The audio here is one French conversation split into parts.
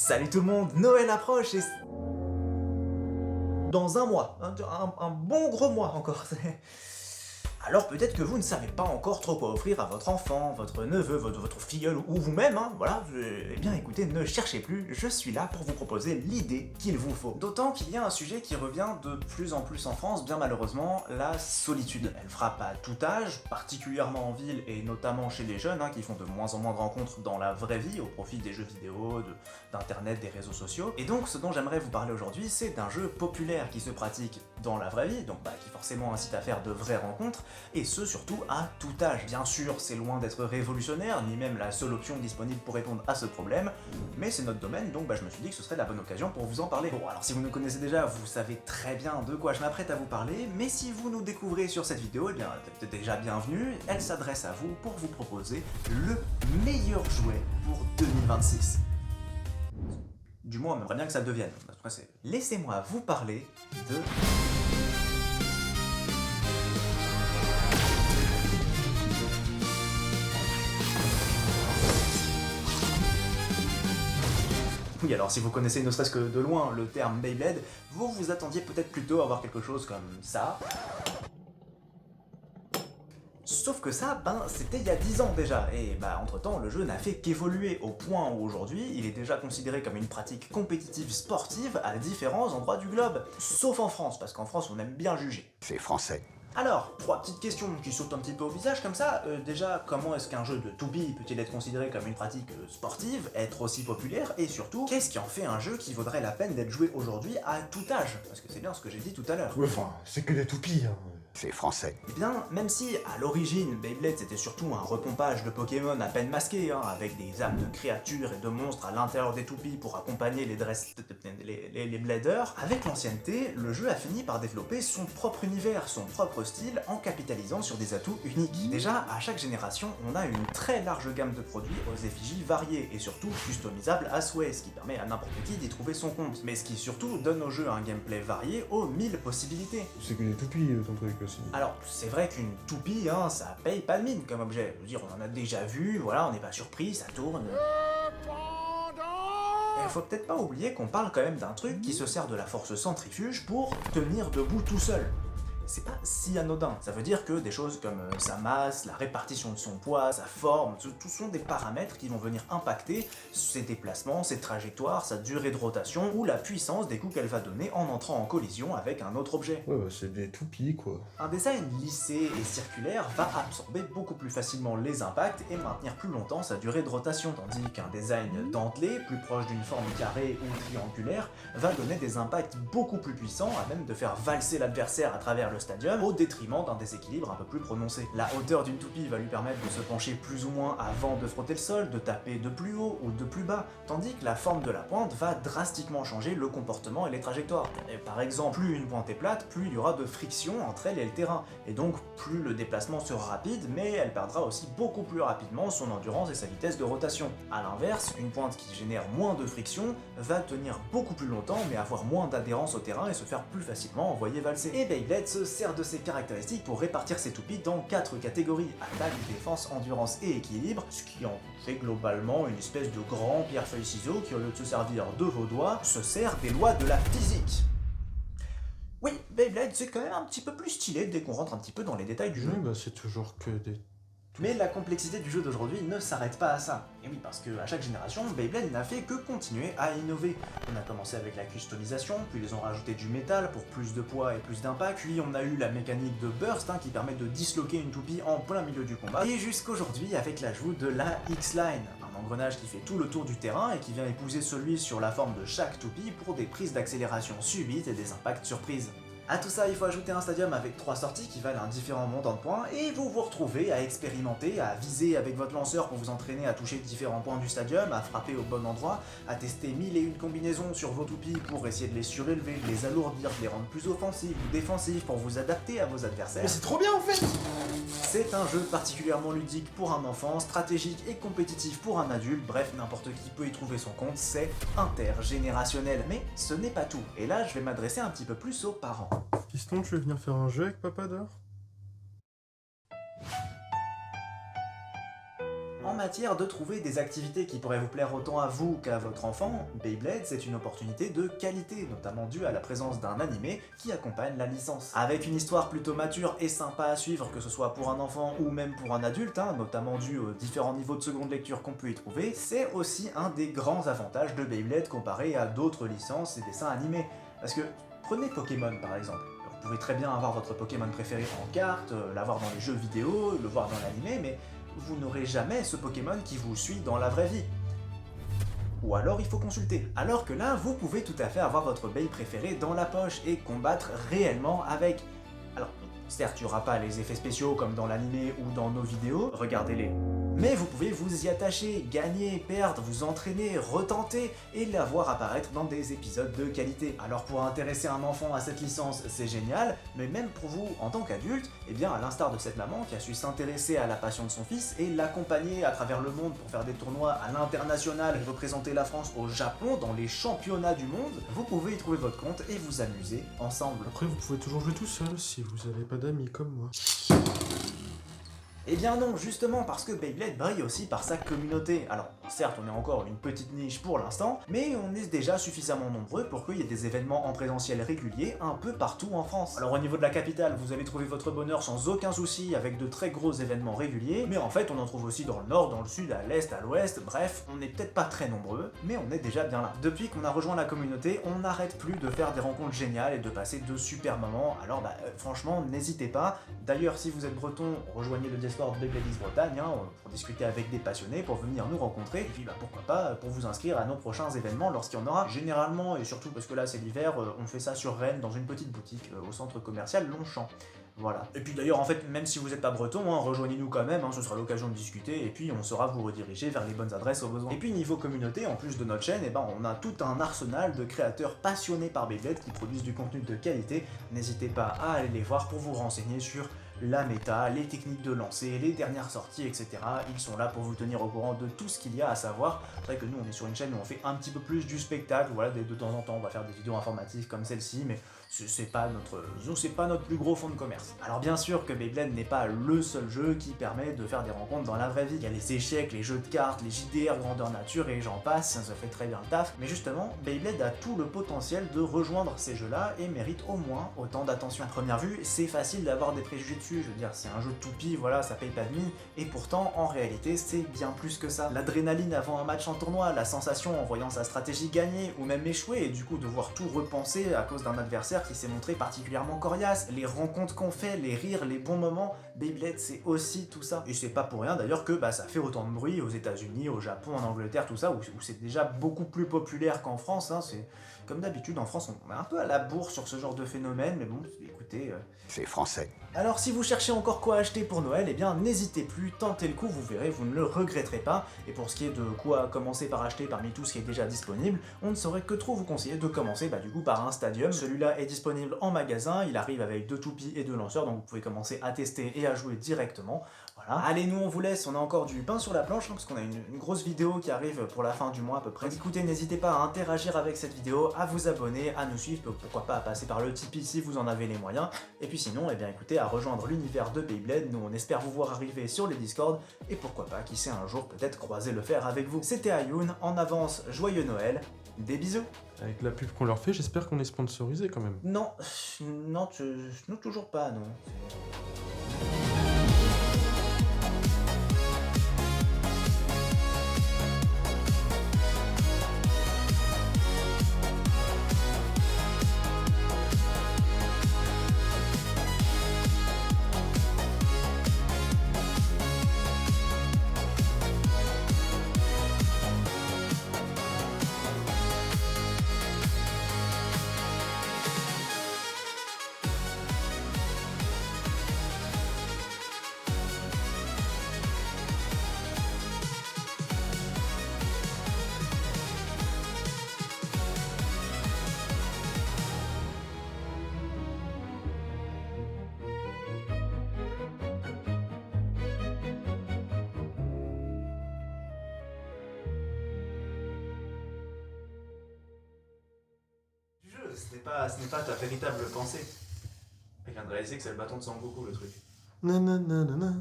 Salut tout le monde, Noël approche et... Dans un mois, un bon gros mois encore. Alors peut-être que vous ne savez pas encore trop quoi offrir à votre enfant, votre neveu, votre filleul ou vous-même, voilà. Eh bien écoutez, ne cherchez plus, je suis là pour vous proposer l'idée qu'il vous faut. D'autant qu'il y a un sujet qui revient de plus en plus en France, bien malheureusement, la solitude. Elle frappe à tout âge, particulièrement en ville et notamment chez les jeunes, qui font de moins en moins de rencontres dans la vraie vie, au profit des jeux vidéo, d'internet, des réseaux sociaux. Et donc ce dont j'aimerais vous parler aujourd'hui, c'est d'un jeu populaire qui se pratique dans la vraie vie, donc qui forcément incite à faire de vraies rencontres, et ce surtout à tout âge. Bien sûr, c'est loin d'être révolutionnaire, ni même la seule option disponible pour répondre à ce problème, mais c'est notre domaine, donc je me suis dit que ce serait la bonne occasion pour vous en parler. Bon, alors si vous nous connaissez déjà, vous savez très bien de quoi je m'apprête à vous parler, mais si vous nous découvrez sur cette vidéo, eh bien, peut-être déjà bienvenue, elle s'adresse à vous pour vous proposer le meilleur jouet pour 2026. Du moins, on aimerait bien que ça le devienne. Laissez-moi vous parler de... Oui, alors si vous connaissez ne serait-ce que de loin le terme Beyblade, vous vous attendiez peut-être plutôt à voir quelque chose comme ça. Sauf que ça, c'était il y a 10 ans déjà, et entre-temps, le jeu n'a fait qu'évoluer au point où aujourd'hui, il est déjà considéré comme une pratique compétitive sportive à différents endroits du globe. Sauf en France, parce qu'en France, on aime bien juger. C'est français. Alors, 3 petites questions qui sautent un petit peu au visage comme ça. Déjà, comment est-ce qu'un jeu de toupie peut-il être considéré comme une pratique sportive, être aussi populaire, et surtout, qu'est-ce qui en fait un jeu qui vaudrait la peine d'être joué aujourd'hui à tout âge? Parce que c'est bien ce que j'ai dit tout à l'heure. Ouais, enfin, c'est que des toupies, C'est français. Eh bien, même si, à l'origine, Beyblade c'était surtout un repompage de Pokémon à peine masqué, avec des âmes de créatures et de monstres à l'intérieur des toupies pour accompagner les bladers, avec l'ancienneté, le jeu a fini par développer son propre univers, son propre style, en capitalisant sur des atouts uniques. Déjà, à chaque génération, on a une très large gamme de produits aux effigies variées, et surtout customisables à souhait, ce qui permet à n'importe qui d'y trouver son compte. Mais ce qui surtout donne au jeu un gameplay varié aux 1000 possibilités. c'est que des toupies, ton truc aussi. Alors, c'est vrai qu'une toupie, ça paye pas de mine comme objet. Je veux dire, on en a déjà vu, voilà, on n'est pas surpris, ça tourne. Il faut peut-être pas oublier qu'on parle quand même d'un truc qui se sert de la force centrifuge pour tenir debout tout seul. C'est pas si anodin. Ça veut dire que des choses comme sa masse, la répartition de son poids, sa forme, tout sont des paramètres qui vont venir impacter ses déplacements, ses trajectoires, sa durée de rotation ou la puissance des coups qu'elle va donner en entrant en collision avec un autre objet. Ouais, c'est des toupies, quoi. Un design lissé et circulaire va absorber beaucoup plus facilement les impacts et maintenir plus longtemps sa durée de rotation, tandis qu'un design dentelé, plus proche d'une forme carrée ou triangulaire, va donner des impacts beaucoup plus puissants, à même de faire valser l'adversaire à travers le stadium, au détriment d'un déséquilibre un peu plus prononcé. La hauteur d'une toupie va lui permettre de se pencher plus ou moins avant de frotter le sol, de taper de plus haut ou de plus bas, tandis que la forme de la pointe va drastiquement changer le comportement et les trajectoires. Et par exemple, plus une pointe est plate, plus il y aura de friction entre elle et le terrain, et donc plus le déplacement sera rapide, mais elle perdra aussi beaucoup plus rapidement son endurance et sa vitesse de rotation. A l'inverse, une pointe qui génère moins de friction va tenir beaucoup plus longtemps, mais avoir moins d'adhérence au terrain et se faire plus facilement envoyer valser. Et Beyblade se sert de ces caractéristiques pour répartir ses toupies dans 4 catégories: attaque, défense, endurance et équilibre, ce qui en fait globalement une espèce de grand pierre-feuille-ciseau qui, au lieu de se servir de vos doigts, se sert des lois de la physique. Oui, Beyblade, c'est quand même un petit peu plus stylé dès qu'on rentre un petit peu dans les détails du jeu. Oui, c'est toujours que des... Mais la complexité du jeu d'aujourd'hui ne s'arrête pas à ça. Et oui, parce qu'à chaque génération, Beyblade n'a fait que continuer à innover. On a commencé avec la customisation, puis ils ont rajouté du métal pour plus de poids et plus d'impact, puis on a eu la mécanique de burst qui permet de disloquer une toupie en plein milieu du combat, et jusqu'aujourd'hui avec l'ajout de la X-Line, un engrenage qui fait tout le tour du terrain et qui vient épouser celui sur la forme de chaque toupie pour des prises d'accélération subites et des impacts surprises. A tout ça, il faut ajouter un stadium avec 3 sorties qui valent un différent montant de points, et vous vous retrouvez à expérimenter, à viser avec votre lanceur pour vous entraîner à toucher différents points du stadium, à frapper au bon endroit, à tester 1001 combinaisons sur vos toupies pour essayer de les surélever, de les alourdir, de les rendre plus offensives ou défensives pour vous adapter à vos adversaires. Mais c'est trop bien, en fait! C'est un jeu particulièrement ludique pour un enfant, stratégique et compétitif pour un adulte, bref, n'importe qui peut y trouver son compte, c'est intergénérationnel. Mais ce n'est pas tout, et là je vais m'adresser un petit peu plus aux parents. Fiston, tu veux venir faire un jeu avec papa dehors? En matière de trouver des activités qui pourraient vous plaire autant à vous qu'à votre enfant, Beyblade c'est une opportunité de qualité, notamment due à la présence d'un animé qui accompagne la licence. Avec une histoire plutôt mature et sympa à suivre, que ce soit pour un enfant ou même pour un adulte, notamment dû aux différents niveaux de seconde lecture qu'on peut y trouver, c'est aussi un des grands avantages de Beyblade comparé à d'autres licences et dessins animés. Parce que, prenez Pokémon par exemple. Vous pouvez très bien avoir votre Pokémon préféré en carte, l'avoir dans les jeux vidéo, le voir dans l'animé, mais vous n'aurez jamais ce Pokémon qui vous suit dans la vraie vie. Ou alors il faut consulter. Alors que là, vous pouvez tout à fait avoir votre Bey préféré dans la poche et combattre réellement avec. Alors, certes, il n'y aura pas les effets spéciaux comme dans l'animé ou dans nos vidéos, regardez-les. Mais vous pouvez vous y attacher, gagner, perdre, vous entraîner, retenter et la voir apparaître dans des épisodes de qualité. Alors pour intéresser un enfant à cette licence, c'est génial, mais même pour vous en tant qu'adulte, eh bien à l'instar de cette maman qui a su s'intéresser à la passion de son fils et l'accompagner à travers le monde pour faire des tournois à l'international et représenter la France au Japon dans les championnats du monde, vous pouvez y trouver votre compte et vous amuser ensemble. Après, vous pouvez toujours jouer tout seul si vous n'avez pas d'amis comme moi. Eh bien non, justement parce que Beyblade brille aussi par sa communauté. Alors, certes, on est encore une petite niche pour l'instant, mais on est déjà suffisamment nombreux pour qu'il y ait des événements en présentiel réguliers un peu partout en France. Alors au niveau de la capitale, vous allez trouver votre bonheur sans aucun souci avec de très gros événements réguliers, mais en fait on en trouve aussi dans le nord, dans le sud, à l'est, à l'ouest, bref, on n'est peut-être pas très nombreux, mais on est déjà bien là. Depuis qu'on a rejoint la communauté, on n'arrête plus de faire des rencontres géniales et de passer de super moments, alors franchement, n'hésitez pas. D'ailleurs, si vous êtes breton, rejoignez le Discord Beybladies Bretagne pour discuter avec des passionnés, pour venir nous rencontrer, et puis pourquoi pas pour vous inscrire à nos prochains événements lorsqu'il y en aura. Généralement, et surtout parce que là c'est l'hiver, on fait ça sur Rennes dans une petite boutique au centre commercial Longchamp. Voilà. Et puis d'ailleurs, en fait, même si vous n'êtes pas breton, rejoignez-nous quand même, ce sera l'occasion de discuter, et puis on saura vous rediriger vers les bonnes adresses au besoin. Et puis niveau communauté, en plus de notre chaîne, on a tout un arsenal de créateurs passionnés par Beyblade qui produisent du contenu de qualité. N'hésitez pas à aller les voir pour vous renseigner sur la méta, les techniques de lancer, les dernières sorties, etc. Ils sont là pour vous tenir au courant de tout ce qu'il y a à savoir. C'est vrai que nous, on est sur une chaîne où on fait un petit peu plus du spectacle, voilà, de temps en temps, on va faire des vidéos informatives comme celle-ci, mais c'est pas notre plus gros fonds de commerce. Alors bien sûr que Beyblade n'est pas le seul jeu qui permet de faire des rencontres dans la vraie vie. Il y a les échecs, les jeux de cartes, les JDR grandeur nature et j'en passe, ça fait très bien le taf. Mais justement, Beyblade a tout le potentiel de rejoindre ces jeux-là et mérite au moins autant d'attention. À première vue, c'est facile d'avoir des préjugés dessus, je veux dire, c'est un jeu de toupie, voilà, ça paye pas de mine, et pourtant, en réalité, c'est bien plus que ça. L'adrénaline avant un match en tournoi, la sensation en voyant sa stratégie gagner ou même échouer, et du coup devoir tout repenser à cause d'un adversaire qui s'est montré particulièrement coriace, les rencontres qu'on fait, les rires, les bons moments, Beyblade c'est aussi tout ça. Et c'est pas pour rien d'ailleurs que ça fait autant de bruit aux États-Unis, au Japon, en Angleterre, tout ça, où c'est déjà beaucoup plus populaire qu'en France, c'est comme d'habitude en France on est un peu à la bourre sur ce genre de phénomène, mais bon, écoutez... C'est français. Alors si vous cherchez encore quoi acheter pour Noël, eh bien n'hésitez plus, tentez le coup, vous verrez, vous ne le regretterez pas. Et pour ce qui est de quoi commencer par acheter parmi tout ce qui est déjà disponible, on ne saurait que trop vous conseiller de commencer du coup par un Stadium. Celui-là est disponible en magasin, il arrive avec 2 toupies et 2 lanceurs, donc vous pouvez commencer à tester et à jouer directement. Voilà. Allez, nous on vous laisse, on a encore du pain sur la planche, parce qu'on a une grosse vidéo qui arrive pour la fin du mois à peu près. Écoutez, n'hésitez pas à interagir avec cette vidéo, à vous abonner, à nous suivre, pourquoi pas à passer par le Tipeee si vous en avez les moyens. Et puis sinon, eh bien écoutez, à rejoindre l'univers de Beyblade, nous on espère vous voir arriver sur les Discord, et pourquoi pas, qui sait un jour peut-être croiser le fer avec vous. C'était Ayoun, en avance, joyeux Noël, des bisous. Avec la pub qu'on leur fait, j'espère qu'on est sponsorisé quand même. Non, non, toujours pas, non. Ce n'est pas ta véritable pensée. Je viens de réaliser que c'est le bâton de Sangoku le truc. Nanana,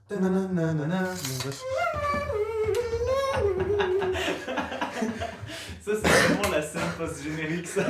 Tananana. Bon, bref. Ça, c'est vraiment la scène post-générique, ça.